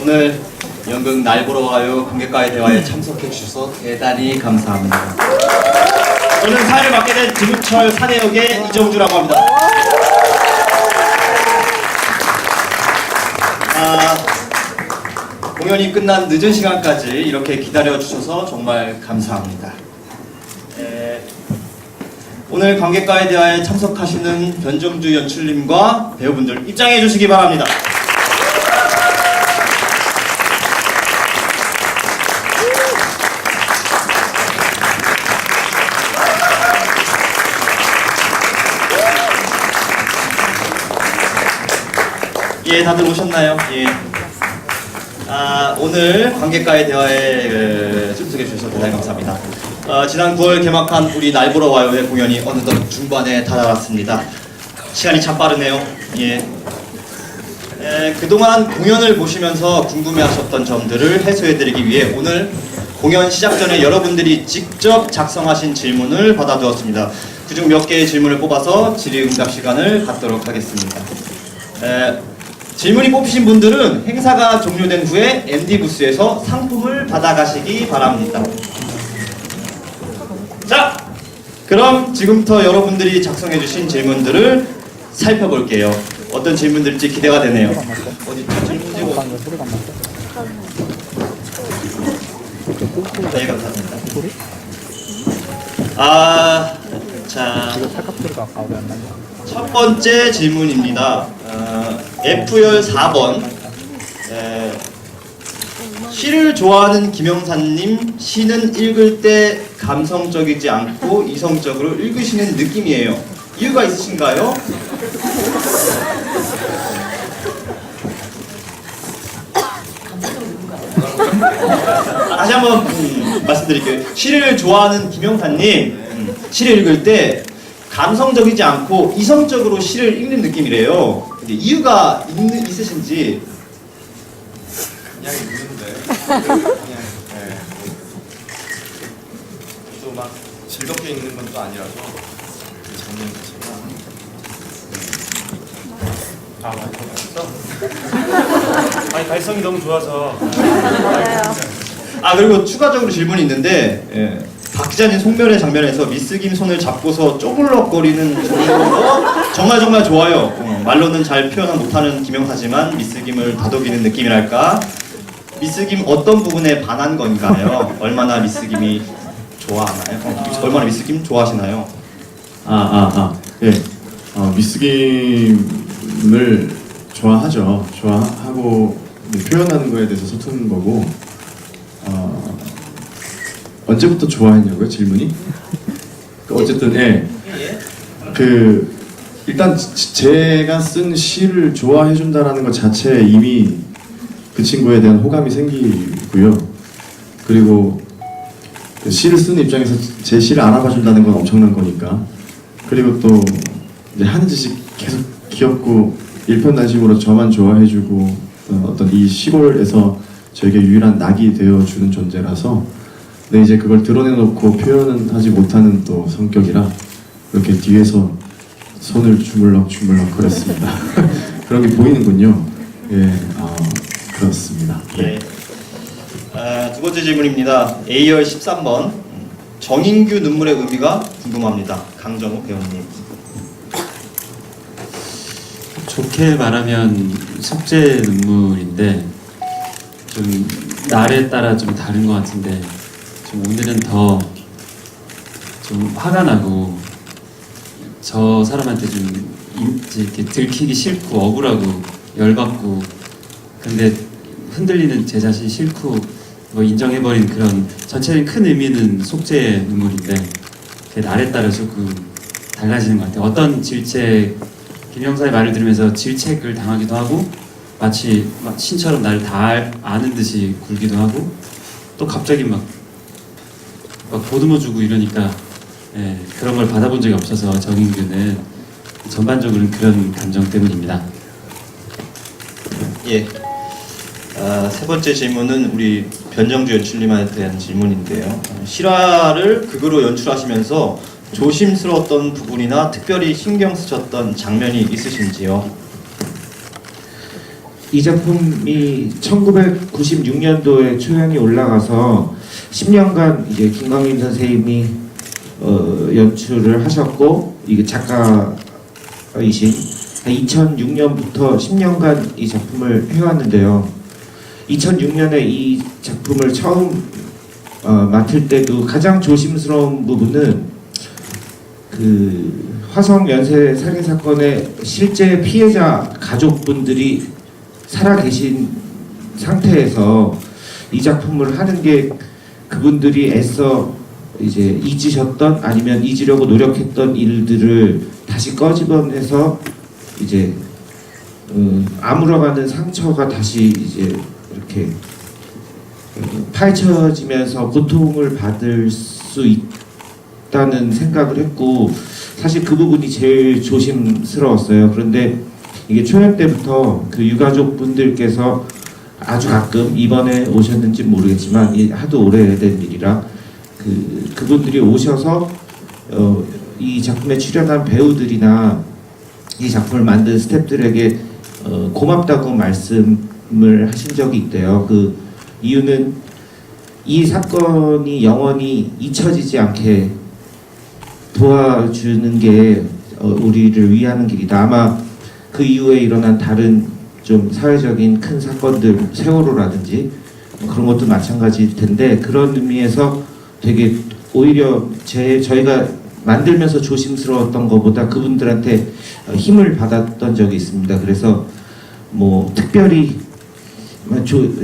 오늘 연극 날 보러 와요 관객과의 대화에 참석해 주셔서 대단히 감사합니다. 저는 사회를 맡게 된 지구철 사내역의 이정주라고 합니다. 공연이 끝난 늦은 시간까지 이렇게 기다려 주셔서 정말 감사합니다. 오늘 관객과의 대화에 참석하시는 변정주 연출님과 배우분들 입장해 주시기 바랍니다. 예, 다들 오셨나요? 예. 오늘 관객과의 대화에 참석해 주셔서 대단히 감사합니다. 지난 9월 개막한 우리 날 보러 와요의 공연이 어느덧 중반에 다다랐습니다. 시간이 참 빠르네요. 예. 그동안 공연을 보시면서 궁금해하셨던 점들을 해소해드리기 위해 오늘 공연 시작 전에 여러분들이 직접 작성하신 질문을 받아두었습니다. 그중 몇 개의 질문을 뽑아서 질의응답 시간을 갖도록 하겠습니다. 질문이 뽑히신 분들은 행사가 종료된 후에 MD 부스에서 상품을 받아가시기 바랍니다. 자, 그럼 지금부터 여러분들이 작성해주신 질문들을 살펴볼게요. 어떤 질문들일지 기대가 되네요. 어디 질문 네, 감사합니다. 자, 첫 번째 질문입니다. F열 4번. 시를 좋아하는 김영사님, 시는 읽을 때 감성적이지 않고 이성적으로 읽으시는 느낌이에요. 이유가 있으신가요? 다시 한번 말씀드릴게요. 시를 좋아하는 김영사님, 시를 읽을 때 감성적이지 않고 이성적으로 시를 읽는 느낌이래요. 근데 이유가 있으신지. 그냥 읽는데 그냥 또 막 즐겁게 읽는 건 또 아니라서 그 장면 자체가 맞죠? 아니 발성이 너무 좋아서. 그리고 추가적으로 질문이 있는데 박 기자님 송별회 장면에서 미스 김 손을 잡고서 쪼물럭거리는 정도로 정말 좋아요. 말로는 잘 표현 못하는 김영사지만 미스 김을 다독이는 느낌이랄까. 미스 김 어떤 부분에 반한 건가요? 얼마나 미스 김이 좋아하나요? 얼마나 미스 김 좋아하시나요? 예. 미스 김을 좋아하죠. 좋아하고 표현하는 거에 대해서 서투는 거고. 언제부터 좋아했냐고요? 질문이? 어쨌든 일단 제가 쓴 시를 좋아해 준다라는 것 자체에 이미 그 친구에 대한 호감이 생기고요. 그리고 그 시를 쓰는 입장에서 제 시를 알아봐 준다는 건 엄청난 거니까. 그리고 또 이제 하는 짓이 계속 귀엽고 일편단심으로 저만 좋아해 주고 어떤 이 시골에서 저에게 유일한 낙이 되어주는 존재라서 근데 이제 그걸 드러내놓고 표현은 하지 못하는 또 성격이라 이렇게 뒤에서 손을 주물럭주물럭 거렸습니다. 그런 게 보이는군요. 예, 그렇습니다. 예. 두 번째 질문입니다. A열 13번. 정인규 눈물의 의미가 궁금합니다. 강정우 배우님. 좋게 말하면 속죄 눈물인데 좀 날에 따라 좀 다른 것 같은데 좀 오늘은 더 좀 화가 나고 저 사람한테 좀 이렇게 들키기 싫고 억울하고 열받고 근데 흔들리는 제 자신 싫고 뭐 인정해버린 그런 전체적인 큰 의미는 속죄의 눈물인데 그 날에 따라 조금 달라지는 것 같아요. 어떤 질책 김영사의 말을 들으면서 질책을 당하기도 하고 마치 막 신처럼 나를 다 아는 듯이 굴기도 하고 또 갑자기 막 보듬어주고 이러니까 예, 그런 걸 받아본 적이 없어서 정인규는 전반적으로는 그런 감정 때문입니다. 예. 세 번째 질문은 우리 변정주 연출님한테 대한 질문인데요. 실화를 극으로 연출하시면서 조심스러웠던 부분이나 특별히 신경 쓰셨던 장면이 있으신지요? 이 작품이 1996년도에 초연이 올라가서 10년간 이제 김광림 선생님이 연출을 하셨고 이게 작가이신 2006년부터 10년간 이 작품을 해왔는데요. 2006년에 이 작품을 처음 맡을 때도 가장 조심스러운 부분은 그 화성 연쇄 살인 사건의 실제 피해자 가족분들이 살아계신 상태에서 이 작품을 하는 게 그분들이 애써 이제 잊으셨던 아니면 잊으려고 노력했던 일들을 다시 꺼집어내서 이제 아물어가는 상처가 다시 이제 이렇게 파헤쳐지면서 고통을 받을 수 있다는 생각을 했고 사실 그 부분이 제일 조심스러웠어요. 그런데 이게 초연 때부터 그 유가족 분들께서 아주 가끔 이번에 오셨는지 모르겠지만 하도 오래된 일이라 그분들이 오셔서 이 작품에 출연한 배우들이나 이 작품을 만든 스태프들에게 고맙다고 말씀을 하신 적이 있대요. 그 이유는 이 사건이 영원히 잊혀지지 않게 도와주는 게 우리를 위하는 길이다. 아마 그 이후에 일어난 다른 좀 사회적인 큰 사건들, 세월호라든지 그런 것도 마찬가지일 텐데 그런 의미에서 되게 오히려 저희가 만들면서 조심스러웠던 것보다 그분들한테 힘을 받았던 적이 있습니다. 그래서 뭐 특별히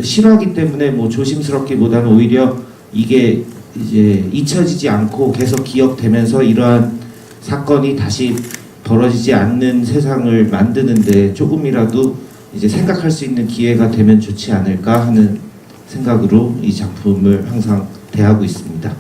실화기 때문에 뭐 조심스럽기보다는 오히려 이게 이제 잊혀지지 않고 계속 기억되면서 이러한 사건이 다시 벌어지지 않는 세상을 만드는데 조금이라도 이제 생각할 수 있는 기회가 되면 좋지 않을까 하는 생각으로 이 작품을 항상 대하고 있습니다.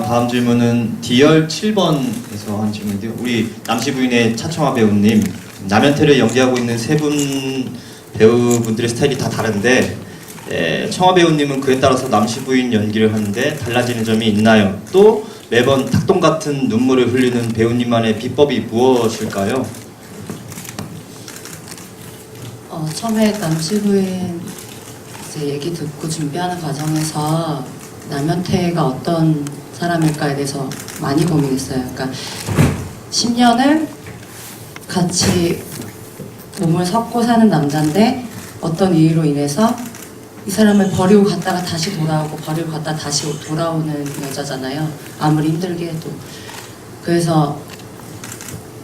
다음 질문은 D열 7번에서 한 질문인데요. 우리 남씨 부인의 차청아 배우님, 남현태를 연기하고 있는 세 분 배우분들의 스타일이 다 다른데 청아 배우님은 그에 따라서 남씨 부인 연기를 하는데 달라지는 점이 있나요? 또 매번 닭똥 같은 눈물을 흘리는 배우님만의 비법이 무엇일까요? 처음에 남씨 부인 이제 얘기 듣고 준비하는 과정에서 남현태가 어떤 사람일까에 대해서 많이 고민했어요. 그러니까 10년을 같이 몸을 섞고 사는 남자인데 어떤 이유로 인해서 이 사람을 버리고 갔다가 다시 돌아오고 버리고 갔다가 다시 돌아오는 여자잖아요. 아무리 힘들게 해도. 그래서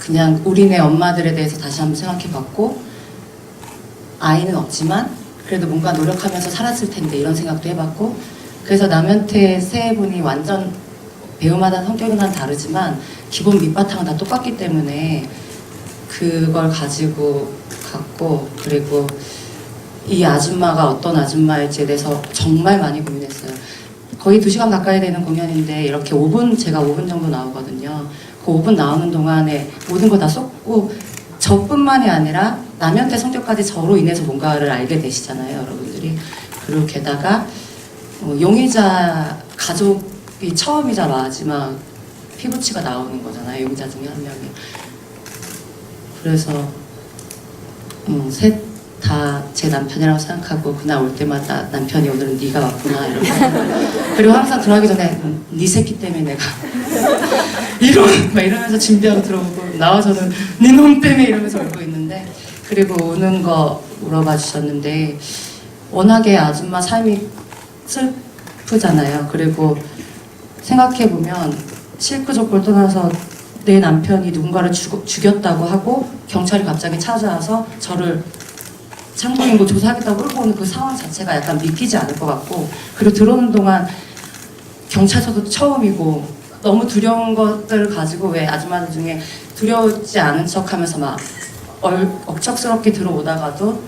그냥 우리네 엄마들에 대해서 다시 한번 생각해봤고 아이는 없지만 그래도 뭔가 노력하면서 살았을 텐데 이런 생각도 해봤고 그래서 남현태 세 분이 완전 배우마다 성격은 다르지만 기본 밑바탕은 다 똑같기 때문에 그걸 가지고 갔고 그리고 이 아줌마가 어떤 아줌마일지에 대해서 정말 많이 고민했어요. 거의 2시간 가까이 되는 공연인데 이렇게 제가 5분 정도 나오거든요. 그 5분 나오는 동안에 모든 거 다 쏟고 저뿐만이 아니라 남현태 성격까지 저로 인해서 뭔가를 알게 되시잖아요, 여러분들이. 그리고 게다가 용의자 가족이 처음이자 마지막 피부치가 나오는 거잖아요, 용의자 중에 한 명이. 그래서 셋 다 제 남편이라고 생각하고 그날 올 때마다 남편이 오늘은 네가 왔구나 이러면서 그리고 항상 들어가기 전에 네 새끼 때문에 내가 이러면서 준비하고 들어오고 나와서는 네 놈 때문에 이러면서 울고 있는데 그리고 우는 거 물어봐 주셨는데 워낙에 아줌마 삶이 슬프잖아요. 그리고 생각해보면 실크족을 떠나서 내 남편이 누군가를 죽였다고 하고 경찰이 갑자기 찾아와서 저를 창동인고 조사하겠다고 끌고 오는 그 상황 자체가 약간 믿기지 않을 것 같고 그리고 들어오는 동안 경찰서도 처음이고 너무 두려운 것들을 가지고 왜 아줌마들 중에 두려우지 않은 척하면서 막 억척스럽게 들어오다가도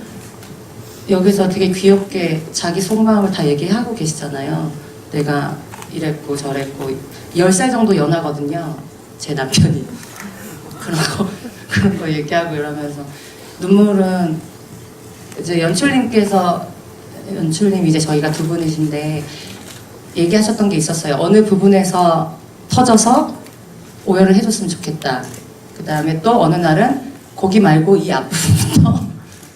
여기서 되게 귀엽게 자기 속마음을 다 얘기하고 계시잖아요. 내가 이랬고 저랬고 10살 정도 연하거든요. 제 남편이. 그런 거 얘기하고 이러면서 눈물은 이제 연출님 이제 저희가 두 분이신데 얘기하셨던 게 있었어요. 어느 부분에서 터져서 오열을 해줬으면 좋겠다. 그 다음에 또 어느 날은 거기 말고 이 앞부분부터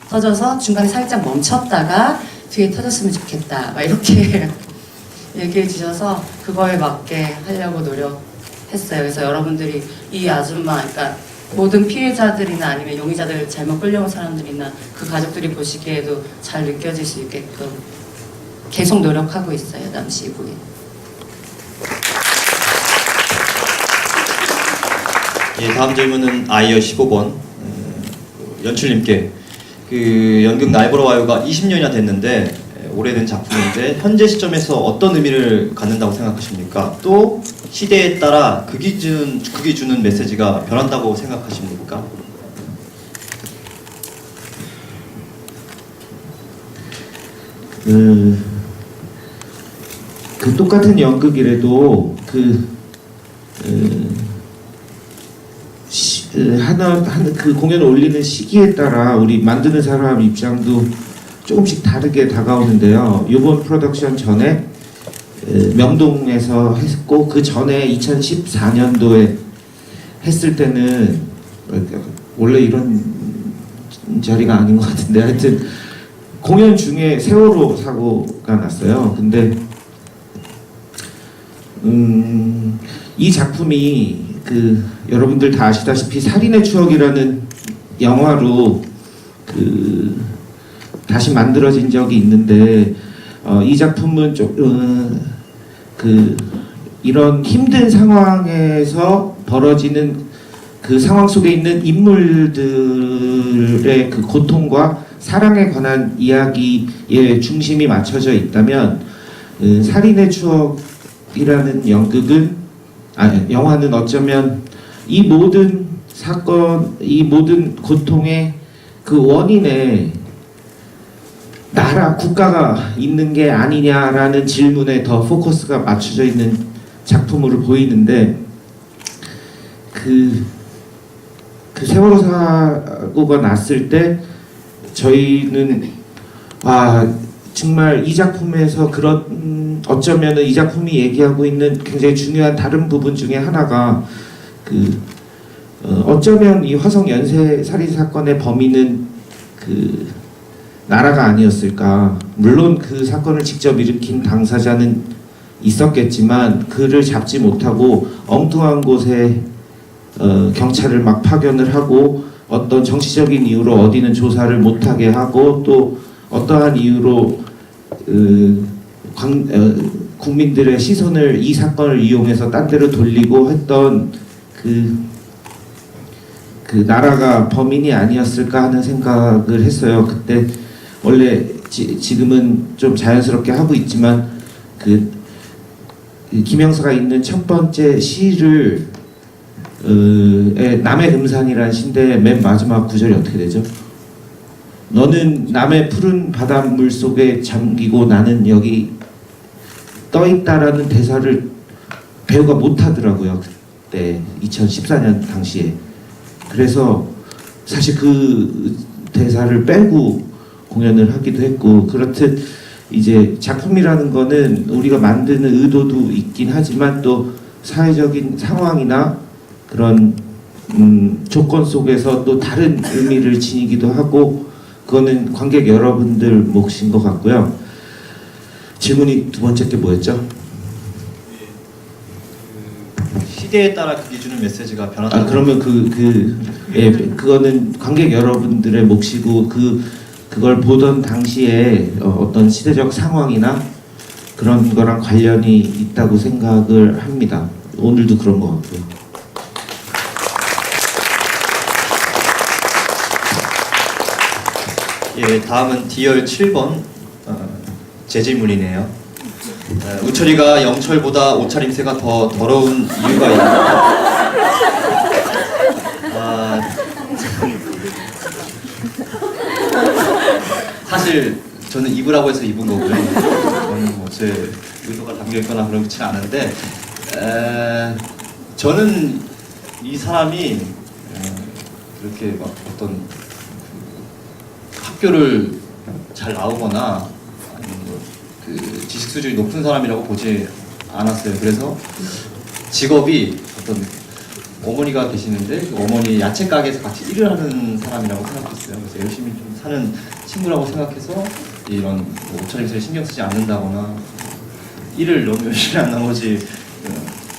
터져서 중간에 살짝 멈췄다가 뒤에 터졌으면 좋겠다. 막 이렇게 얘기해 주셔서 그거에 맞게 하려고 노력했어요. 그래서 여러분들이 이 아줌마, 그러니까 모든 피해자들이나 아니면 용의자들 잘못 끌려온 사람들이나 그 가족들이 보시기에도 잘 느껴질 수 있게끔 계속 노력하고 있어요. 남씨 부인. 예, 다음 질문은 아이어 15번 연출님께 그 연극 날 보러 와요가 20년이나 됐는데 오래된 작품인데 현재 시점에서 어떤 의미를 갖는다고 생각하십니까? 또 시대에 따라 극이 주는 메시지가 변한다고 생각하십니까? 그 똑같은 연극이라도 그 공연을 올리는 시기에 따라 우리 만드는 사람 입장도 조금씩 다르게 다가오는데요. 이번 프로덕션 전에 명동에서 했고 그 전에 2014년도에 했을 때는 원래 이런 자리가 아닌 것 같은데 하여튼 공연 중에 세월호 사고가 났어요. 근데 이 작품이 여러분들 다 아시다시피 살인의 추억이라는 영화로 다시 만들어진 적이 있는데 이 작품은 이런 힘든 상황에서 벌어지는 그 상황 속에 있는 인물들의 그 고통과 사랑에 관한 이야기에 중심이 맞춰져 있다면 살인의 추억이라는 영화는 어쩌면 이 모든 사건, 이 모든 고통의 그 원인에 나라, 국가가 있는 게 아니냐라는 질문에 더 포커스가 맞춰져 있는 작품으로 보이는데 그 세월호 사고가 났을 때 저희는 정말 이 작품에서 어쩌면 이 작품이 얘기하고 있는 굉장히 중요한 다른 부분 중에 하나가 어쩌면 이 화성 연쇄 살인 사건의 범인은 나라가 아니었을까. 물론 그 사건을 직접 일으킨 당사자는 있었겠지만 그를 잡지 못하고 엉뚱한 곳에 경찰을 막 파견을 하고 어떤 정치적인 이유로 어디는 조사를 못하게 하고 또 어떠한 이유로 국민들의 시선을 이 사건을 이용해서 딴 데로 돌리고 했던 그 나라가 범인이 아니었을까 하는 생각을 했어요. 그때 원래 지금은 좀 자연스럽게 하고 있지만 김영사가 있는 첫 번째 시를 남의 금산이라는 시인데 맨 마지막 구절이 어떻게 되죠? 너는 남의 푸른 바닷물 속에 잠기고 나는 여기 떠있다라는 대사를 배우가 못하더라고요. 때 2014년 당시에. 그래서 사실 그 대사를 빼고 공연을 하기도 했고, 그렇듯 이제 작품이라는 거는 우리가 만드는 의도도 있긴 하지만 또 사회적인 상황이나 그런 조건 속에서 또 다른 의미를 지니기도 하고, 그거는 관객 여러분들 몫인 것 같고요. 질문이 두 번째 게 뭐였죠? 시대에 따라 그게 주는 메시지가 변한다. 그러면 그거는 관객 여러분들의 몫이고, 그걸 보던 당시에 어떤 시대적 상황이나 그런 거랑 관련이 있다고 생각을 합니다. 오늘도 그런 것 같고요. 예, 다음은 D열 7번 제 질문이네요. 우철이가 영철보다 옷차림새가 더 더러운 이유가 있나요? 사실 저는 입으라고 해서 입은 거고요. 저는 뭐 제 의도가 담겨 있거나 그렇지 않은데, 저는 이 사람이 그렇게 막 어떤 학교를 잘 나오거나 아니면 그 지식 수준이 높은 사람이라고 보지 않았어요. 그래서 직업이 어떤 어머니가 계시는데 그 어머니 야채 가게에서 같이 일을 하는 사람이라고 생각했어요. 그래서 열심히 좀 사는 친구라고 생각해서 이런 뭐 옷차림새를 신경 쓰지 않는다거나 일을 너무 열심히 한 나머지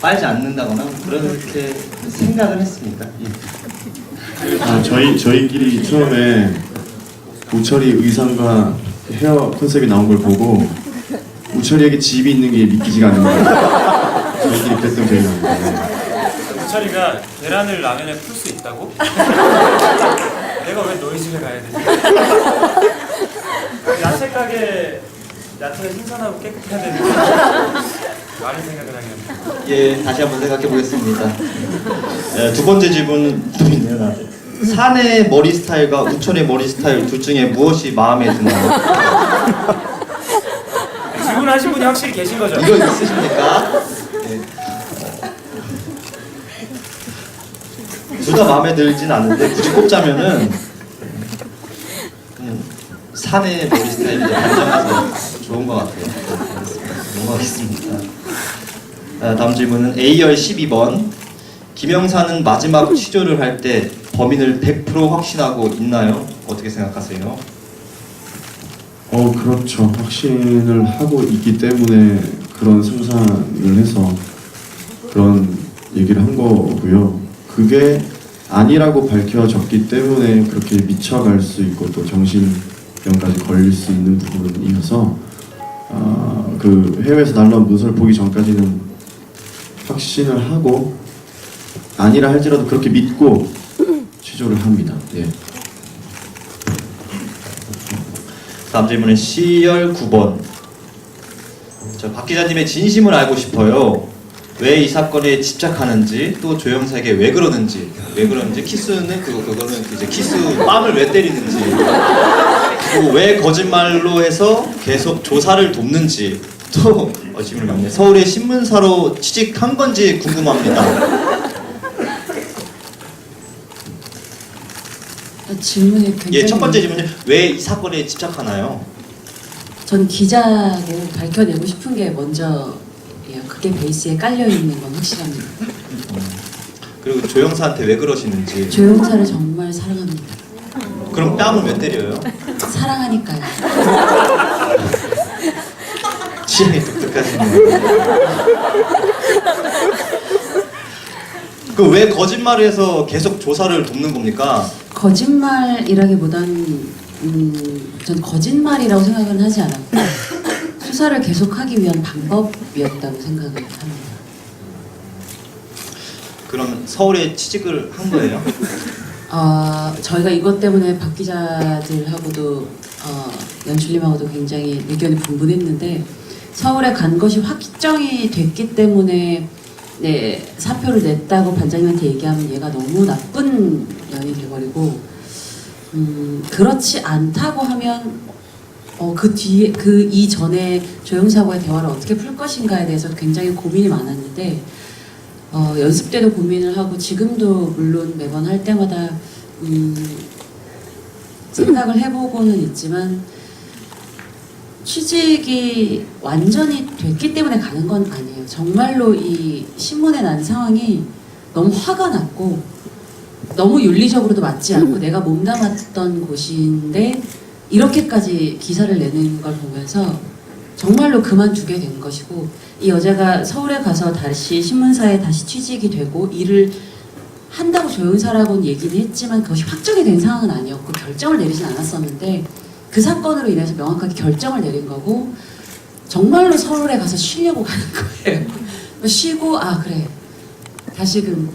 빨지 않는다거나 그렇게 생각을 했습니다. 예. 저희끼리 처음에 우철이 의상과 헤어 컨셉이 나온 걸 보고 우철이에게 집이 있는 게 믿기지가 않는 거예요. 저희끼리 그랬던 기억이 납니다. 우철이가 계란을 라면에 풀 수 있다고? 내가 왜 너희 집에 가야 되지? 야채 가게 야채가 신선하고 깨끗해야 되는데 많은 생각을 하게 합니다. 예, 다시 한번 생각해 보겠습니다. 두 번째 질문 또 있네요, 나한테. 산의 머리 스타일과 우철의 머리 스타일 둘 중에 무엇이 마음에 드나요? 질문하신 분이 확실히 계신 거죠? 이거 있으십니까? 네. 둘 다 마음에 들진 않는데 굳이 꼽자면은 그냥 산의 머리 스타일이 단정해서 좋은 것 같아요. 넘어가겠습니다. 다음 질문은 A열 12번. 김영사는 마지막 취조를 할 때 범인을 100% 확신하고 있나요? 어떻게 생각하세요? 그렇죠. 확신을 하고 있기 때문에 그런 상상을 해서 그런 얘기를 한 거고요. 그게 아니라고 밝혀졌기 때문에 그렇게 미쳐갈 수 있고 또 정신병까지 걸릴 수 있는 부분이어서 그 해외에서 날라온 문서를 보기 전까지는 확신을 하고 아니라 할지라도 그렇게 믿고 취조를 합니다. 예. 다음 질문은 C열 9번. 박 기자님의 진심을 알고 싶어요. 왜 이 사건에 집착하는지, 또 조영사에게 왜 그러는지, 키스는 그거는 이제 키스 뺨을 왜 때리는지, 그리고 왜 거짓말로 해서 계속 조사를 돕는지, 또 질문이 많네. 서울의 신문사로 취직한 건지 궁금합니다. 질문이 굉장히. 예, 첫 번째 질문은 왜 이 사건에 집착하나요? 전 기자고 밝혀내고 싶은 게 먼저예요. 그게 베이스에 깔려 있는 건 확실합니다. 그리고 조영사한테 왜 그러시는지. 조영사를 정말 사랑합니다. 그럼 뺨을 왜 때려요? 사랑하니까요. 취향이 독특하시네요. 그 왜 거짓말을 해서 계속 조사를 돕는 겁니까? 거짓말이라기보단 전 거짓말이라고 생각은 하지 않았고 수사를 계속하기 위한 방법이었다고 생각을 합니다. 그럼 서울에 취직을 한 거예요? 저희가 이것 때문에 박 기자들하고도 연출님하고도 굉장히 의견이 분분했는데 서울에 간 것이 확정이 됐기 때문에 사표를 냈다고 반장님한테 얘기하면 얘가 너무 나쁜 년이 돼버리고 그렇지 않다고 하면 그 뒤에 그 이전에 조영사와의 대화를 어떻게 풀 것인가에 대해서 굉장히 고민이 많았는데 연습 때도 고민을 하고 지금도 물론 매번 할 때마다 생각을 해보고는 있지만 취직이 완전히 됐기 때문에 가는 건 아니에요. 정말로 이 신문에 난 상황이 너무 화가 났고 너무 윤리적으로도 맞지 않고 내가 몸담았던 곳인데 이렇게까지 기사를 내는 걸 보면서 정말로 그만두게 된 것이고, 이 여자가 서울에 가서 다시 신문사에 다시 취직이 되고 일을 한다고 조연사라고는 얘기는 했지만 그것이 확정이 된 상황은 아니었고 결정을 내리진 않았었는데 그 사건으로 인해서 명확하게 결정을 내린 거고 정말로 서울에 가서 쉬려고 가는 거예요. 쉬고 그래 다시금.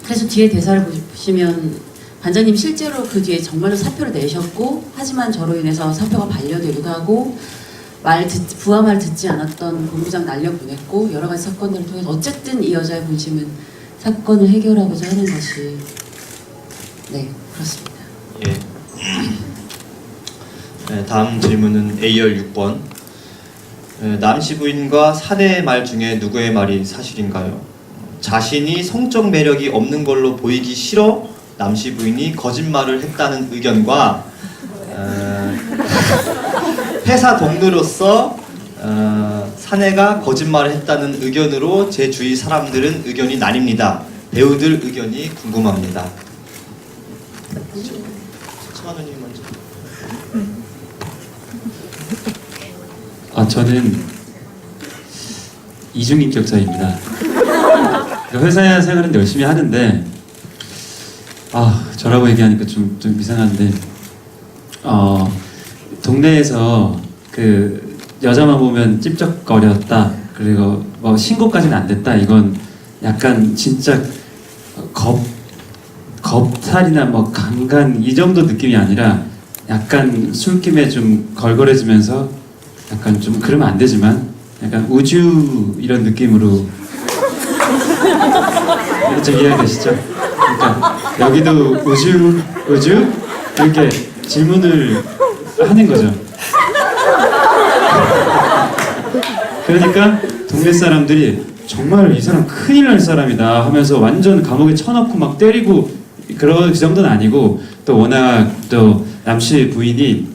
그래서 뒤에 대사를 보시면 반장님 실제로 그 뒤에 정말로 사표를 내셨고 하지만 저로 인해서 사표가 반려되기도 하고 부하 말 듣지 않았던 본부장 날려보냈고 여러 가지 사건들을 통해서 어쨌든 이 여자의 본심은 사건을 해결하고자 하는 것이 그렇습니다. 예. 네, 다음 질문은 A열 6번. 남씨 부인과 사내의 말 중에 누구의 말이 사실인가요? 자신이 성적 매력이 없는 걸로 보이기 싫어 남씨 부인이 거짓말을 했다는 의견과 회사 동료로서 사내가 거짓말을 했다는 의견으로 제 주위 사람들은 의견이 나뉩니다. 배우들 의견이 궁금합니다. 천하누님 먼저. 저는 이중인격자입니다. 회사 생활은 열심히 하는데 저라고 얘기하니까 좀 이상한데 동네에서 그 여자만 보면 찝쩍거렸다 그리고 뭐 신고까지는 안 됐다 이건 약간 진짜 겁탈이나 뭐 강간 이 정도 느낌이 아니라 약간 술김에 좀 걸걸해지면서 약간 좀 그러면 안 되지만 약간 우주 이런 느낌으로 좀 이해되시죠? 그러니까 여기도 우주 이렇게 질문을 하는 거죠. 그러니까 동네 사람들이 정말 이 사람 큰일 날 사람이다 하면서 완전 감옥에 쳐넣고 막 때리고 그 정도는 아니고 또 워낙 또 남씨 부인이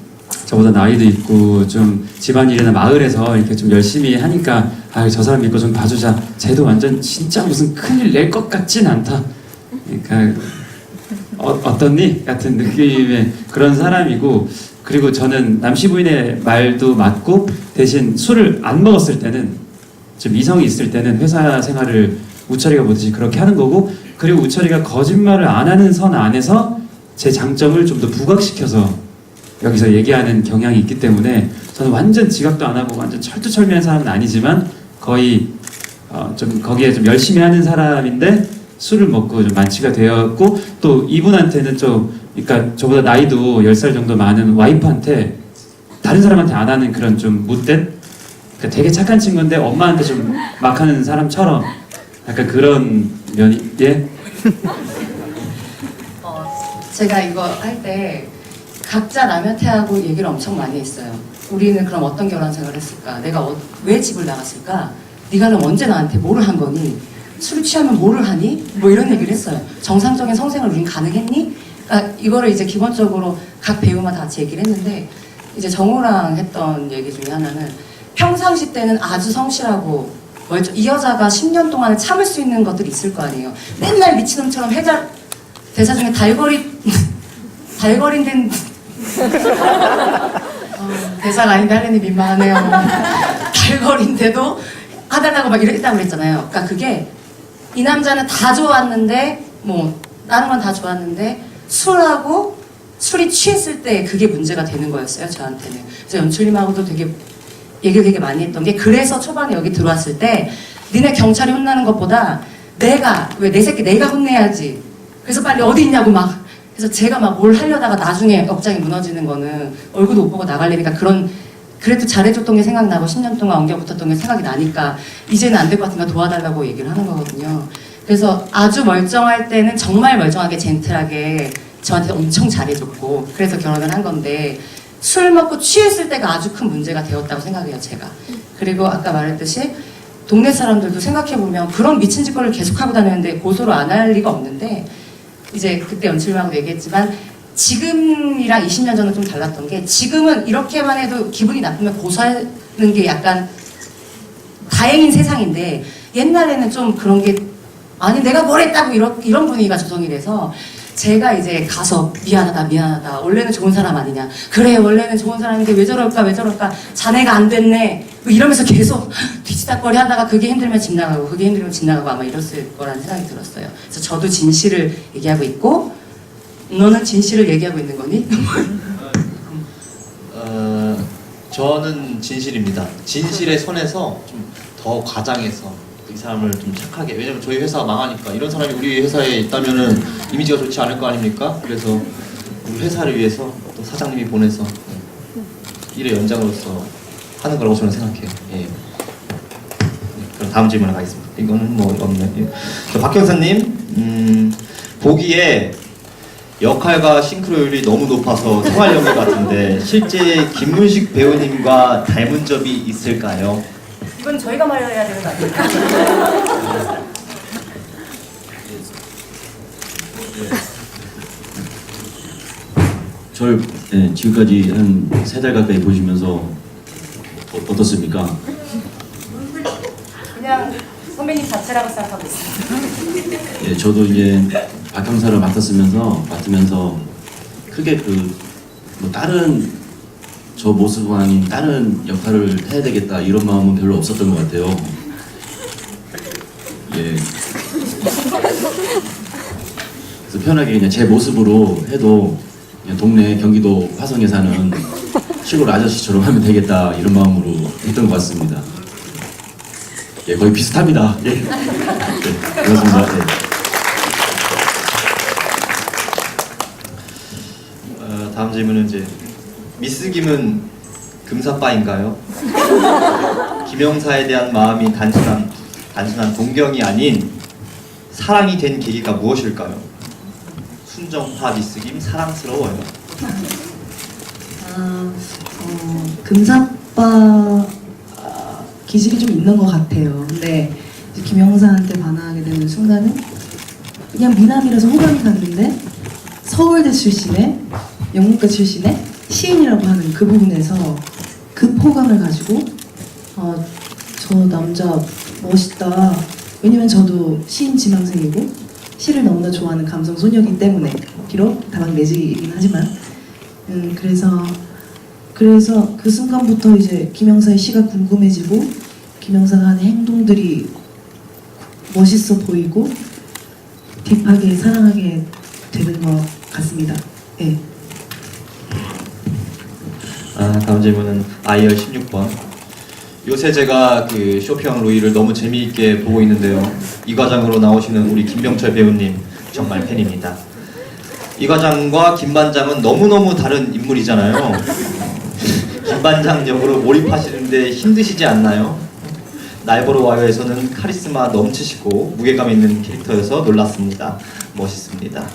저보다 나이도 있고 좀 집안일이나 마을에서 이렇게 좀 열심히 하니까 저 사람 믿고 좀 봐주자. 쟤도 완전 진짜 무슨 큰일 낼 것 같진 않다. 그러니까 어떻니? 같은 느낌의 그런 사람이고 그리고 저는 남씨 부인의 말도 맞고 대신 술을 안 먹었을 때는 좀 이성이 있을 때는 회사 생활을 우철이가 보듯이 그렇게 하는 거고 그리고 우철이가 거짓말을 안 하는 선 안에서 제 장점을 좀 더 부각시켜서 여기서 얘기하는 경향이 있기 때문에 저는 완전 지각도 안 하고 완전 철두철미한 사람은 아니지만 거의 좀 거기에 좀 열심히 하는 사람인데 술을 먹고 좀 만취가 되었고 또 이분한테는 그러니까 저보다 나이도 10살 정도 많은 와이프한테 다른 사람한테 안 하는 그런 좀 못된 그러니까 되게 착한 친구인데 엄마한테 좀 막 하는 사람처럼 약간 그런 면이 제가 이거 할 때 각자 남편하고 얘기를 엄청 많이 했어요. 우리는 그럼 어떤 결혼 생활을 했을까? 내가 왜 집을 나갔을까? 네가 그럼 언제 나한테 뭐를 한 거니? 술 취하면 뭐를 하니? 뭐 이런 얘기를 했어요. 정상적인 성생활 우린 가능했니? 그러니까 이거를 이제 기본적으로 각 배우마다 같이 얘기를 했는데 이제 정우랑 했던 얘기 중에 하나는 평상시 때는 아주 성실하고 이 여자가 10년 동안을 참을 수 있는 것들이 있을 거 아니에요. 맨날 미친놈처럼 대사 중에 달거린 대사가 아닌데 하려니 민망하네요. 달거린데도 하달라고 막 이랬다고 그랬잖아요. 그러니까 그게 이 남자는 다 좋았는데 뭐 다른 건 다 좋았는데 술이 취했을 때 그게 문제가 되는 거였어요. 저한테는. 그래서 연출님하고도 얘기를 되게 많이 했던 게 그래서 초반에 여기 들어왔을 때 니네 경찰이 혼나는 것보다 왜 내 새끼 내가 혼내야지. 그래서 빨리 어디 있냐고 막 그래서 제가 막 뭘 하려다가 나중에 억장이 무너지는 거는 얼굴도 못 보고 나가려니까 그래도 잘해줬던 게 생각나고 10년 동안 엉겨붙었던 게 생각이 나니까 이제는 안 될 것 같으니까 도와달라고 얘기를 하는 거거든요. 그래서 아주 멀쩡할 때는 정말 멀쩡하게 젠틀하게 저한테 엄청 잘해줬고 그래서 결혼을 한 건데 술 먹고 취했을 때가 아주 큰 문제가 되었다고 생각해요 제가. 그리고 아까 말했듯이 동네 사람들도 생각해보면 그런 미친 짓거리를 계속하고 다녔는데 고소를 안 할 리가 없는데 이제 그때 연출하고 얘기했지만 지금이랑 20년 전은 좀 달랐던 게 지금은 이렇게만 해도 기분이 나쁘면 고소하는 게 약간 다행인 세상인데 옛날에는 좀 그런 게 아니 내가 뭘 했다고 이런 분위기가 조성이 돼서 제가 이제 가서 미안하다 원래는 좋은 사람 아니냐 그래 원래는 좋은 사람인데 왜 저럴까 자네가 안 됐네 뭐 이러면서 계속 뒤치다거리 하다가 그게 힘들면 집 나가고 그게 힘들면 집 나가고 아마 이랬을 거라는 생각이 들었어요. 그래서 저도 진실을 얘기하고 있고 너는 진실을 얘기하고 있는 거니? 저는 진실입니다. 진실의 선에서 좀 더 과장해서 이 사람을 좀 착하게, 왜냐면 저희 회사가 망하니까 이런 사람이 우리 회사에 있다면은 이미지가 좋지 않을 거 아닙니까? 그래서 우리 회사를 위해서 또 사장님이 보내서 일의 연장으로서 하는 거라고 저는 생각해요. 예. 그럼 다음 질문에 가겠습니다. 이거는 뭐 없네요. 예. 박경사님, 보기에 역할과 싱크로율이 너무 높아서 생활 연기 같은데 실제 김문식 배우님과 닮은 점이 있을까요? 이건 저희가 말해야 되는 거 아닙니까? 저를 지금까지 한 3달 가까이 보시면서 어떻습니까? 그냥 선배님 자체라고 생각하고 있습니다. 예, 저도 이제 박형사를 맡으면서 크게 뭐 다른 저 모습 아닌 다른 역할을 해야 되겠다 이런 마음은 별로 없었던 것 같아요. 예. 그래서 편하게 그냥 제 모습으로 해도 그냥 동네 경기도 화성에 사는 시골 아저씨처럼 하면 되겠다 이런 마음으로 했던 것 같습니다. 예, 거의 비슷합니다. 예. 네, 그렇습니다. 네. 다음 질문은 이제 미스 김은 금사빠인가요? 김영사에 대한 마음이 단순한 동경이 아닌 사랑이 된 계기가 무엇일까요? 순정파 미스 김 사랑스러워요. 금사빠 기질이 좀 있는 것 같아요. 근데 이제 김영사한테 반하게 되는 순간은 그냥 미남이라서 호감이 갔는데 서울대 출신의 영문과 출신의 시인이라고 하는 그 부분에서 급 호감을 가지고 저 남자 멋있다. 왜냐면 저도 시인 지망생이고 시를 너무나 좋아하는 감성 소녀이기 때문에 비록 다방 내지이긴 하지만 그래서 그 순간부터 이제 김영사의 시가 궁금해지고 김영사가 하는 행동들이 멋있어 보이고 딥하게 사랑하게 되는 것 같습니다. 네. 다음 질문은 아이얼 16번. 요새 제가 그 쇼핑 루이를 너무 재미있게 보고 있는데요. 이 과장으로 나오시는 우리 김병철 배우님 정말 팬입니다. 이 과장과 김 반장은 너무너무 다른 인물이잖아요. 김 반장 역으로 몰입하시는데 힘드시지 않나요? 날 보러 와요에서는 카리스마 넘치시고 무게감 있는 캐릭터여서 놀랐습니다. 멋있습니다.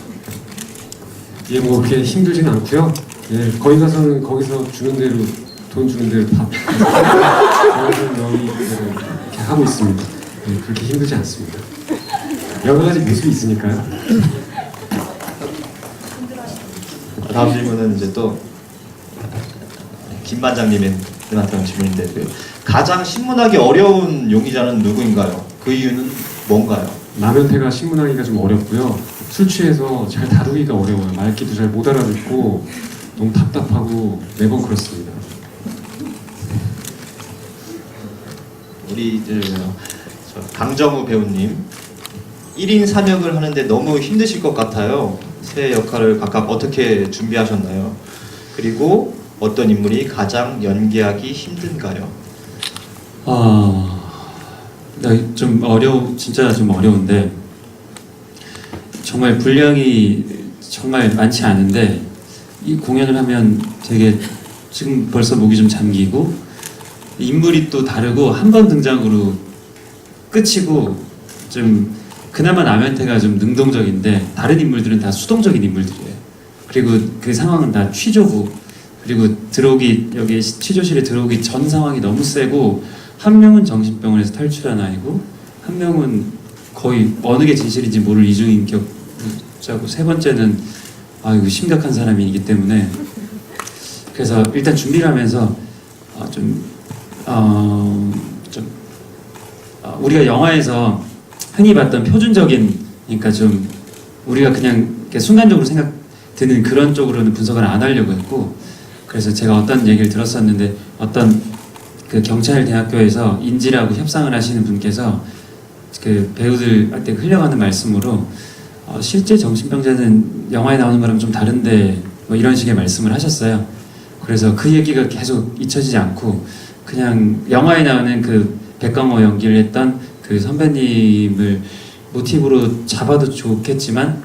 예, 뭐 그렇게 힘들진 않고요. 예, 거기 가서는 거기서 주는 대로 돈 주는 대로 밥 먹는 명의 이렇게 하고 있습니다. 예, 그렇게 힘들지 않습니다. 여러 가지 모습이 있으니까요. 다음 질문은 이제 또 김 반장님한테 한 질문인데 가장 신문하기 어려운 용의자는 누구인가요? 그 이유는 뭔가요? 라면태가 신문하기가 좀 어렵고요. 술 취해서 잘 다루기가 어려워요. 말귀도 잘 못 알아듣고 너무 답답하고 매번 그렇습니다. 우리 강정우 배우님 1인 3역을 하는데 너무 힘드실 것 같아요. 세 역할을 각각 어떻게 준비하셨나요? 그리고 어떤 인물이 가장 연기하기 힘든가요? 진짜 좀 어려운데 정말 분량이 정말 많지 않은데 이 공연을 하면 되게 지금 벌써 목이 좀 잠기고 인물이 또 다르고 한 번 등장으로 끝이고 좀 그나마 남현태가 좀 능동적인데 다른 인물들은 다 수동적인 인물들이에요. 그리고 그 상황은 다 취조고 그리고 여기 취조실에 들어오기 전 상황이 너무 세고 한 명은 정신병원에서 탈출한 아이고 한 명은 거의 어느 게 진실인지 모를 이중인격자고 세 번째는 이거 심각한 사람이기 때문에 그래서 일단 준비를 하면서 우리가 영화에서 흔히 봤던 표준적인 그러니까 좀 우리가 그냥 이렇게 순간적으로 생각 드는 그런 쪽으로는 분석을 안 하려고 했고 그래서 제가 어떤 얘기를 들었었는데 어떤 그 경찰대학교에서 인지라고 협상을 하시는 분께서 그 배우들한테 흘려가는 말씀으로 실제 정신병자는 영화에 나오는 거랑 좀 다른데 뭐 이런 식의 말씀을 하셨어요. 그래서 그 얘기가 계속 잊혀지지 않고 그냥 영화에 나오는 그 백강호 연기를 했던 그 선배님을 모티브로 잡아도 좋겠지만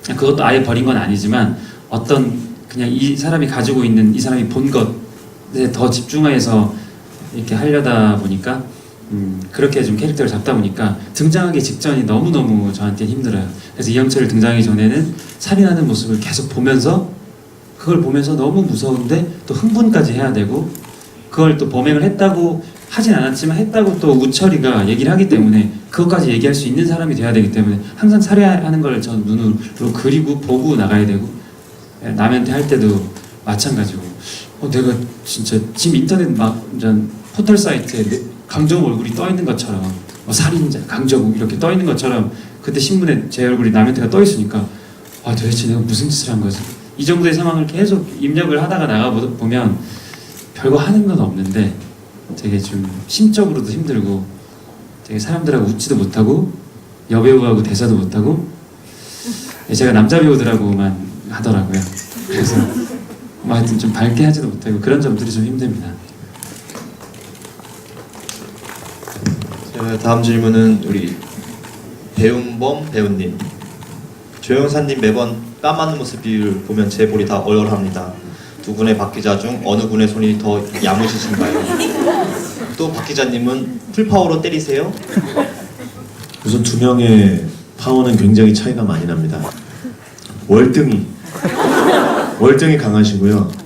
그것도 아예 버린 건 아니지만 어떤 그냥 이 사람이 가지고 있는 이 사람이 본 것에 더 집중해서 이렇게 하려다 보니까 그렇게 좀 캐릭터를 잡다 보니까 등장하기 직전이 너무너무 저한테 힘들어요. 그래서 이영철을 등장하기 전에는 살인하는 모습을 계속 보면서 그걸 보면서 너무 무서운데 또 흥분까지 해야 되고 그걸 또 범행을 했다고 하진 않았지만 했다고 또 우철이가 얘기를 하기 때문에 그것까지 얘기할 수 있는 사람이 돼야 되기 때문에 항상 살해하는 걸 전 눈으로 그리고 보고 나가야 되고 남한테 할 때도 마찬가지고 내가 진짜 지금 인터넷 막 포털 사이트에 강정호 얼굴이 떠 있는 것처럼 살인자, 강정호 이렇게 떠 있는 것처럼 그때 신문에 제 얼굴이 남한테가 떠 있으니까 도대체 내가 무슨 짓을 한 거지? 이 정도의 상황을 계속 입력을 하다가 나가보면 별거 하는 건 없는데 되게 좀 심적으로도 힘들고 되게 사람들하고 웃지도 못하고 여배우하고 대사도 못하고 제가 남자 배우들하고만 하더라고요. 그래서 하여튼 좀 밝게 하지도 못하고 그런 점들이 좀 힘듭니다. 다음 질문은 우리 배운범 배우님. 조영사님 매번 까만 모습을 보면 제 볼이 다 얼얼합니다. 두 분의 박 기자 중 어느 분의 손이 더 야무지신가요? 또 박 기자님은 풀파워로 때리세요? 우선 두 명의 파워는 굉장히 차이가 많이 납니다. 월등히 강하시고요.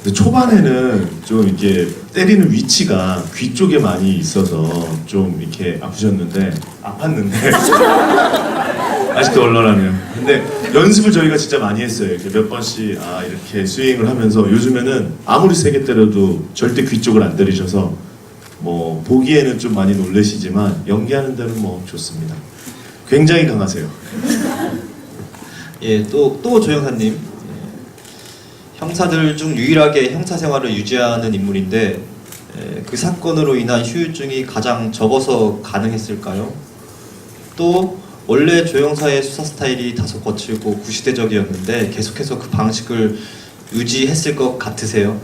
근데 초반에는 좀 이렇게 때리는 위치가 귀 쪽에 많이 있어서 좀 이렇게 아프셨는데 아팠는데 아직도 얼얼하네요. 근데 연습을 저희가 진짜 많이 했어요. 이렇게 몇 번씩 이렇게 스윙을 하면서 요즘에는 아무리 세게 때려도 절대 귀 쪽을 안 때리셔서 뭐 보기에는 좀 많이 놀라시지만 연기하는 데는 뭐 좋습니다. 굉장히 강하세요. 예, 또 조영사님. 형사들 중 유일하게 형사 생활을 유지하는 인물인데 그 사건으로 인한 후유증이 가장 적어서 가능했을까요? 또 원래 조영사의 수사 스타일이 다소 거칠고 구시대적이었는데 계속해서 그 방식을 유지했을 것 같으세요?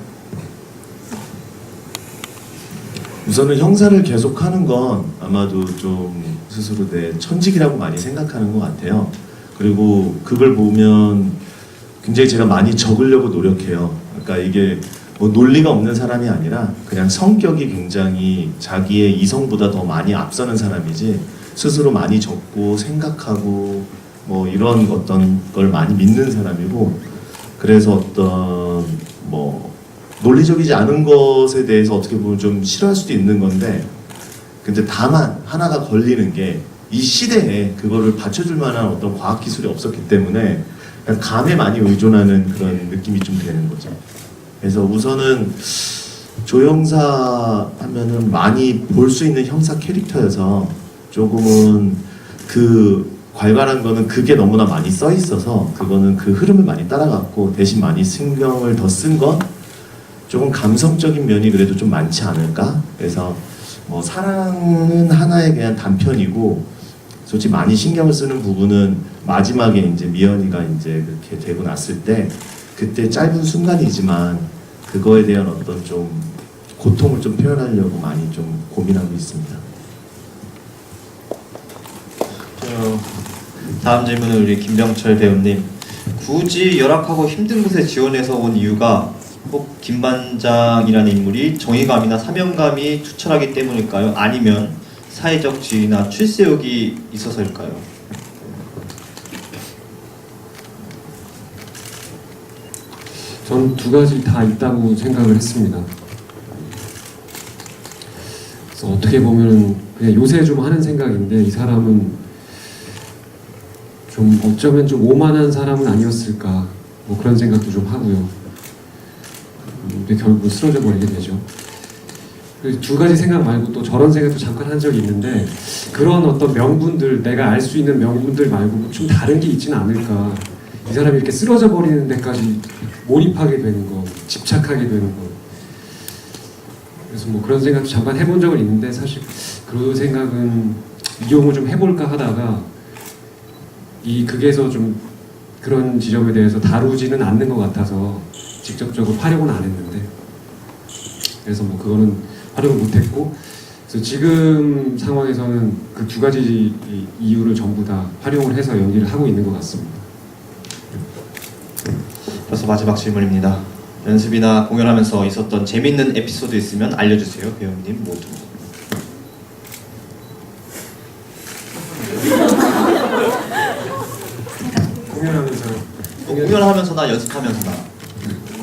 우선은 형사를 계속하는 건 아마도 좀 스스로 내 천직이라고 많이 생각하는 것 같아요. 그리고 그걸 보면 굉장히 제가 많이 적으려고 노력해요. 그러니까 이게 뭐 논리가 없는 사람이 아니라 그냥 성격이 굉장히 자기의 이성보다 더 많이 앞서는 사람이지 스스로 많이 적고 생각하고 뭐 이런 어떤 걸 많이 믿는 사람이고 그래서 어떤 뭐 논리적이지 않은 것에 대해서 어떻게 보면 좀 싫어할 수도 있는 건데 근데 다만 하나가 걸리는 게 이 시대에 그거를 받쳐줄 만한 어떤 과학기술이 없었기 때문에 그냥 감에 많이 의존하는 그런 느낌이 좀 되는 거죠. 그래서 우선은 조형사 하면은 많이 볼 수 있는 형사 캐릭터여서 조금은 그 괄괄한 거는 그게 너무나 많이 써 있어서 그거는 그 흐름을 많이 따라갔고 대신 많이 신경을 더 쓴 건 조금 감성적인 면이 그래도 좀 많지 않을까? 그래서 뭐 사랑은 하나의 그냥 단편이고 솔직히 많이 신경을 쓰는 부분은 마지막에 이제 미연이가 이제 그렇게 되고 났을 때 그때 짧은 순간이지만 그거에 대한 어떤 좀 고통을 좀 표현하려고 많이 좀 고민하고 있습니다. 다음 질문은 우리 김병철 배우님. 굳이 열악하고 힘든 곳에 지원해서 온 이유가 꼭 김반장이라는 인물이 정의감이나 사명감이 투철하기 때문일까요? 아니면 사회적 지위나 출세욕이 있어서일까요? 저는 두 가지 다 있다고 생각을 했습니다. 그래서 그래서 어떻게 보면 그냥 요새 좀 하는 생각인데 이 사람은 좀 어쩌면 좀 오만한 사람은 아니었을까 뭐 그런 생각도 좀 하고요. 근데 결국 쓰러져 버리게 되죠. 그두 가지 생각 말고 또 저런 생각도 잠깐 한 적이 있는데 그런 어떤 명분들 내가 알 수 있는 명분들 말고 좀 다른 게 있지는 않을까. 이 사람이 이렇게 쓰러져 버리는 데까지 몰입하게 되는 거, 집착하게 되는 거. 그래서 뭐 그런 생각도 잠깐 해본 적은 있는데 사실 그 생각은 이용을 좀 해볼까 하다가 이 극에서 좀 그런 지점에 대해서 다루지는 않는 것 같아서 직접적으로 활용은 안 했는데 그래서 뭐 그거는 활용을 못했고 그래서 지금 상황에서는 그 두 가지 이유를 전부 다 활용을 해서 연기를 하고 있는 것 같습니다. 벌써 마지막 질문입니다. 연습이나 공연하면서 있었던 재밌는 에피소드 있으면 알려주세요, 배우님 모두. 공연하면서나 연습하면서나.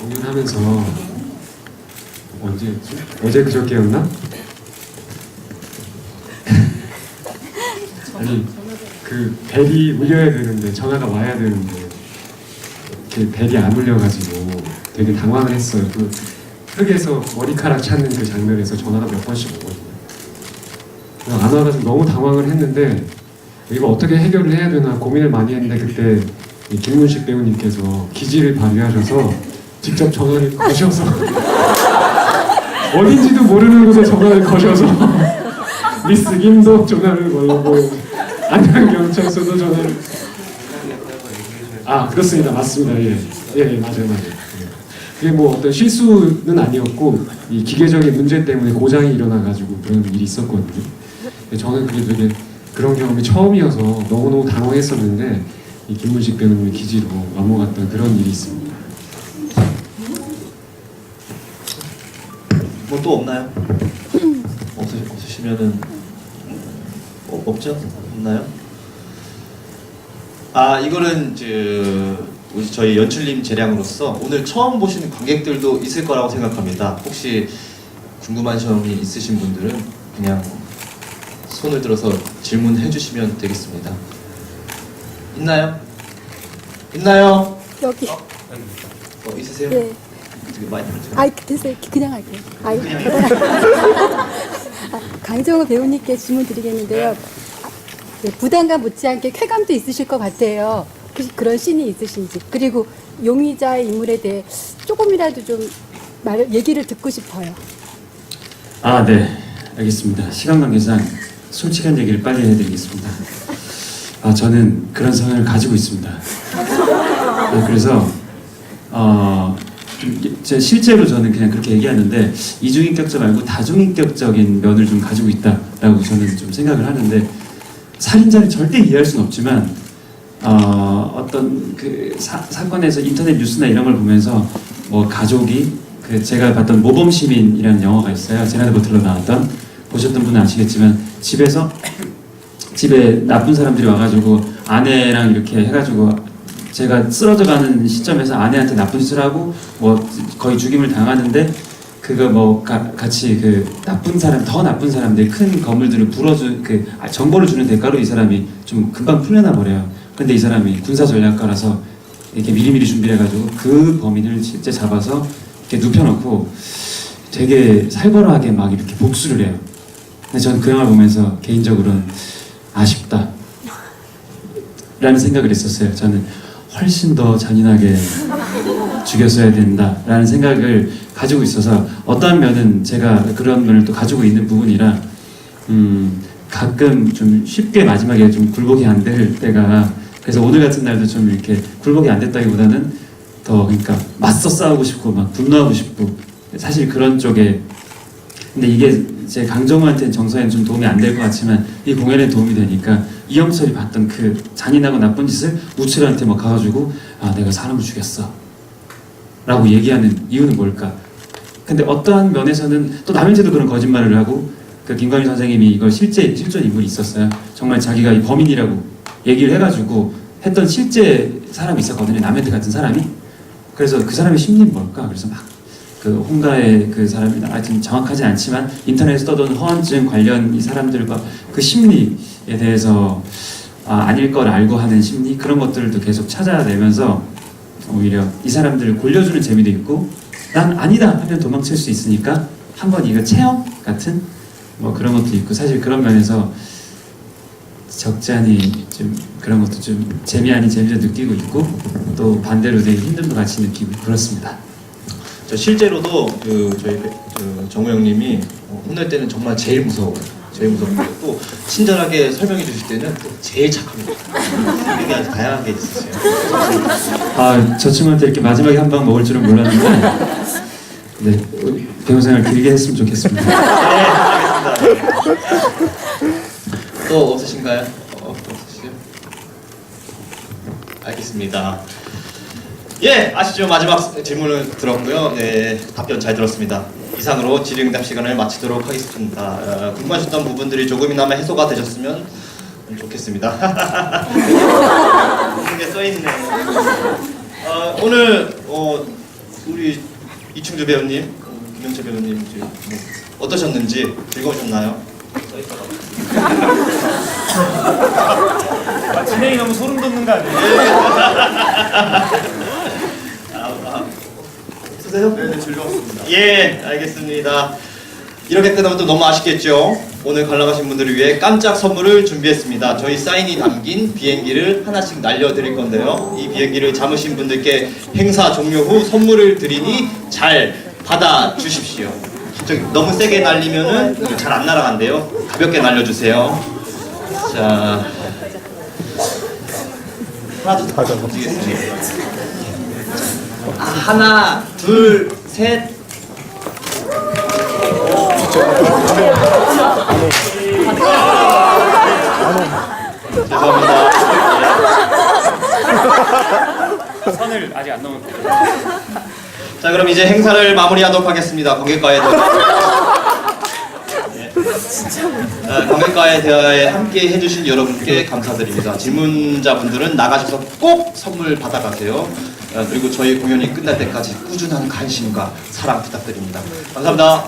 공연하면서 언제였지? 어제 그저께였나? 아니 그 벨이 울려야 되는데 전화가 와야 되는데 그 벨이 안 울려가지고 되게 당황을 했어요. 그 흙에서 머리카락 찾는 그 장면에서 전화가 몇 번씩 오거든요. 안 와가지고 너무 당황을 했는데 이거 어떻게 해결을 해야 되나 고민을 많이 했는데 그때 이 김문식 배우님께서 기지를 발휘하셔서 직접 전화를 거셔서 어딘지도 모르는 곳에 전화를 거셔서 미스 김도 전화를 걸고 안양경찰서도 전화를 그렇습니다. 맞습니다. 예, 맞아요. 그게 뭐 어떤 실수는 아니었고 이 기계적인 문제 때문에 고장이 일어나가지고 그런 일이 있었거든요. 저는 그게 되게 그런 경험이 처음이어서 너무너무 당황했었는데 이 김문식 배우님의 기지로 넘어갔던 그런 일이 있습니다. 뭐 또 없나요? 없으시면은 없죠? 없나요? 이거는 우리 저희 연출님 재량으로서 오늘 처음 보시는 관객들도 있을 거라고 생각합니다. 혹시 궁금한 점이 있으신 분들은 그냥 손을 들어서 질문해 주시면 되겠습니다. 있나요? 있나요? 여기. 있으세요? 네. 되게 많이 됐어요. 그냥 할게요. 강정호 배우님께 질문 드리겠는데요. 네, 부담감 못지않게 쾌감도 있으실 것 같아요. 그런 씬이 있으신지. 그리고 용의자의 인물에 대해 조금이라도 좀 얘기를 듣고 싶어요. 네, 알겠습니다. 시간 관계상 솔직한 얘기를 빨리 해드리겠습니다. 저는 그런 성향을 가지고 있습니다. 그래서 실제로 저는 그냥 그렇게 얘기하는데 이중인격자 말고 다중인격적인 면을 좀 가지고 있다라고 저는 좀 생각을 하는데 살인자를 절대 이해할 수는 없지만 어떤 그 사건에서 인터넷 뉴스나 이런 걸 보면서 뭐 가족이 제가 봤던 모범시민이라는 영화가 있어요. 제나드 버틀러 나왔던 보셨던 분은 아시겠지만 집에 나쁜 사람들이 와가지고 아내랑 이렇게 해가지고 제가 쓰러져가는 시점에서 아내한테 나쁜 짓을 하고 뭐 거의 죽임을 당하는데 그거 뭐 같이 그 더 나쁜 사람들 큰 건물들을 정보를 주는 대가로 이 사람이 좀 금방 풀려나 버려요. 근데 이 사람이 군사 전략가라서 이렇게 미리미리 준비를 해가지고 그 범인을 실제 잡아서 이렇게 눕혀놓고 되게 살벌하게 막 이렇게 복수를 해요. 근데 저는 그 영화를 보면서 개인적으로는 아쉽다 라는 생각을 했었어요. 저는 훨씬 더 잔인하게 죽였어야 된다라는 생각을 가지고 있어서 어떠한 면은 제가 그런 면을 또 가지고 있는 부분이라 가끔 좀 쉽게 마지막에 좀 굴복이 안 될 때가 그래서 오늘 같은 날도 좀 이렇게 굴복이 안 됐다기보다는 더 그러니까 맞서 싸우고 싶고 막 분노하고 싶고 사실 그런 쪽에 근데 이게 제 강정호한테는 정서에는 좀 도움이 안 될 것 같지만 이 공연에 도움이 되니까 이영철이 봤던 그 잔인하고 나쁜 짓을 우철한테 막 가가지고 내가 사람을 죽였어 라고 얘기하는 이유는 뭘까? 근데 어떠한 면에서는 또 남현재도 그런 거짓말을 하고 그 김광일 선생님이 이걸 실존 인물이 있었어요. 정말 자기가 이 범인이라고 얘기를 해가지고 했던 실제 사람이 있었거든요. 남현재 같은 사람이. 그래서 그 사람의 심리는 뭘까? 그래서 막 그 홍가의 그 사람이 하여튼 정확하지 않지만 인터넷에 떠도는 허언증 관련 이 사람들과 그 심리에 대해서 아닐 걸 알고 하는 심리 그런 것들도 계속 찾아내면서 오히려 이 사람들을 골려주는 재미도 있고 난 아니다 하면 도망칠 수 있으니까 한번 이거 체험 같은 뭐 그런 것도 있고 사실 그런 면에서 적잖이 좀 그런 것도 좀 재미 아닌 재미도 느끼고 있고 또 반대로 되게 힘듦도 같이 느끼고 그렇습니다. 저 실제로도 그 저희 그 정우 형님이 혼낼 때는 정말 제일 무서워요. 제일 무섭고 또 친절하게 설명해 주실 때는 또 제일 착합니다. 이게 아주 다양하게 있으세요. 저 친구한테 이렇게 마지막에 한 방 먹을 줄은 몰랐는데 네 배우 생활 길게 했으면 좋겠습니다. 네, 알겠습니다. 또 없으신가요? 없으시죠? 알겠습니다. 예, 아시죠? 마지막 질문을 들었고요. 네, 답변 잘 들었습니다. 이상으로 질의응답 시간을 마치도록 하겠습니다. 궁금하셨던 부분들이 조금이나마 해소가 되셨으면 좋겠습니다. 이게 써있네. 오늘 우리 이충주 배우님, 김영철 배우님 어떠셨는지 즐거우셨나요? 진행이 너무 소름 돋는 거 아니에요? 없으세요? 네, 즐거웠습니다. 예, 알겠습니다. 이렇게 끝나면 또 너무 아쉽겠죠? 오늘 관람하신 분들을 위해 깜짝 선물을 준비했습니다. 저희 사인이 담긴 비행기를 하나씩 날려드릴 건데요. 이 비행기를 잡으신 분들께 행사 종료 후 선물을 드리니 잘 받아주십시오. 너무 세게 날리면은 잘 안 날아간대요. 가볍게 날려주세요. 자, 하나 더 드리겠습니다. 하나, 둘, 셋. 죄송합니다. 선을 아직 안 넘었고. 자, 그럼 이제 행사를 마무리하도록 하겠습니다. 관객과의 관객과의 대화에 함께 해주신 여러분께 감사드립니다. 질문자분들은 나가셔서 꼭 선물 받아가세요. 그리고 저희 공연이 끝날 때까지 꾸준한 관심과 사랑 부탁드립니다. 감사합니다.